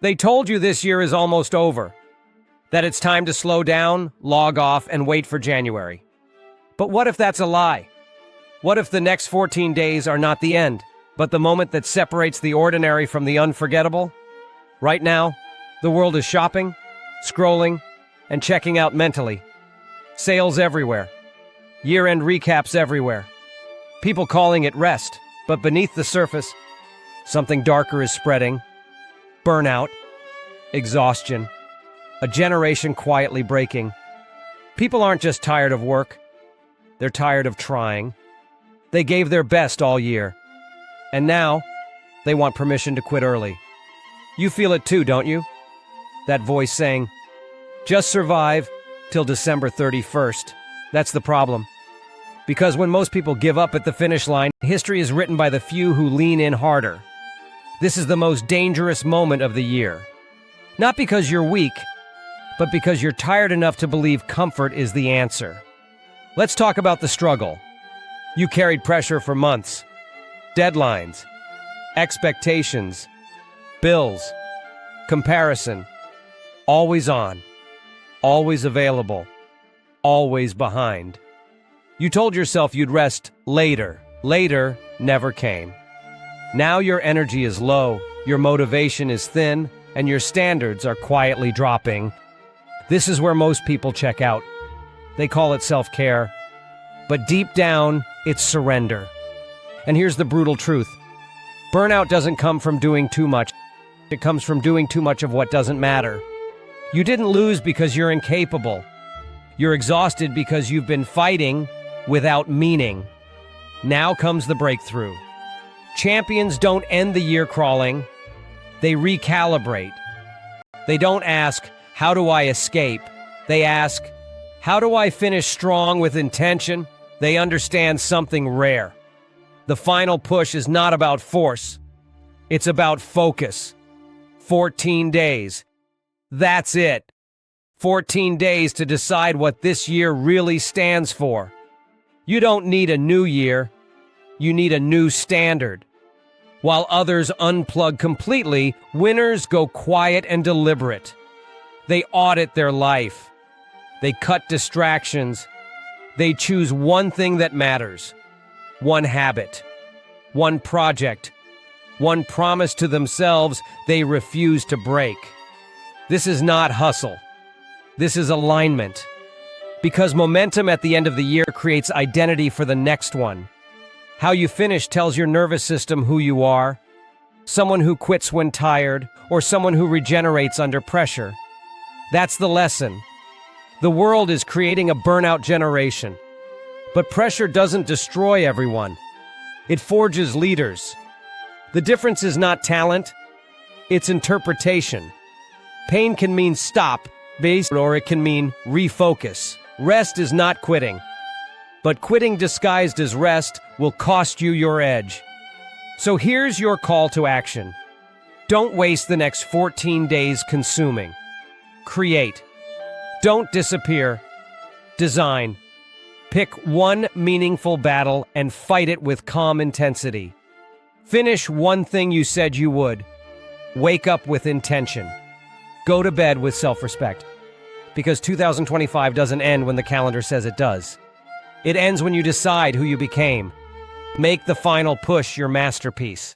They told you this year is almost over, that it's time to slow down, log off, and wait for January. But what if that's a lie? What if the next 14 days are not the end, but the moment that separates the ordinary from the unforgettable? Right now, the world is shopping, scrolling, and checking out mentally. Sales everywhere. Year-end recaps everywhere. People calling it rest, but beneath the surface, something darker is spreading. Burnout, exhaustion, a generation quietly breaking. People aren't just tired of work, they're tired of trying. They gave their best all year, and now they want permission to quit early. You feel it too, don't you? That voice saying, just survive till December 31st. That's the problem. Because when most people give up at the finish line, history is written by the few who lean in harder. This is the most dangerous moment of the year. Not because you're weak, but because you're tired enough to believe comfort is the answer. Let's talk about the struggle. You carried pressure for months. Deadlines, expectations, bills, comparison. Always on, always available, always behind. You told yourself you'd rest later. Later never came. Now your energy is low, your motivation is thin, and your standards are quietly dropping. This is where most people check out. They call it self-care. But deep down, it's surrender. And here's the brutal truth. Burnout doesn't come from doing too much. It comes from doing too much of what doesn't matter. You didn't lose because you're incapable. You're exhausted because you've been fighting without meaning. Now comes the breakthrough. Champions don't end the year crawling. They recalibrate. They don't ask, how do I escape? They ask, how do I finish strong with intention? They understand something rare. The final push is not about force. It's about focus. 14 days. That's it. 14 days to decide what this year really stands for. You don't need a new year. You need a new standard. While others unplug completely, winners go quiet and deliberate. They audit their life. They cut distractions. They choose one thing that matters. One habit. One project. One promise to themselves they refuse to break. This is not hustle. This is alignment. Because momentum at the end of the year creates identity for the next one. How you finish tells your nervous system who you are. Someone who quits when tired, or someone who regenerates under pressure. That's the lesson. The world is creating a burnout generation. But pressure doesn't destroy everyone. It forges leaders. The difference is not talent, it's interpretation. Pain can mean stop, or it can mean refocus. Rest is not quitting. But quitting disguised as rest will cost you your edge. So here's your call to action. Don't waste the next 14 days consuming. Create. Don't disappear. Design. Pick one meaningful battle and fight it with calm intensity. Finish one thing you said you would. Wake up with intention. Go to bed with self-respect. Because 2025 doesn't end when the calendar says it does. It ends when you decide who you became. Make the final push your masterpiece.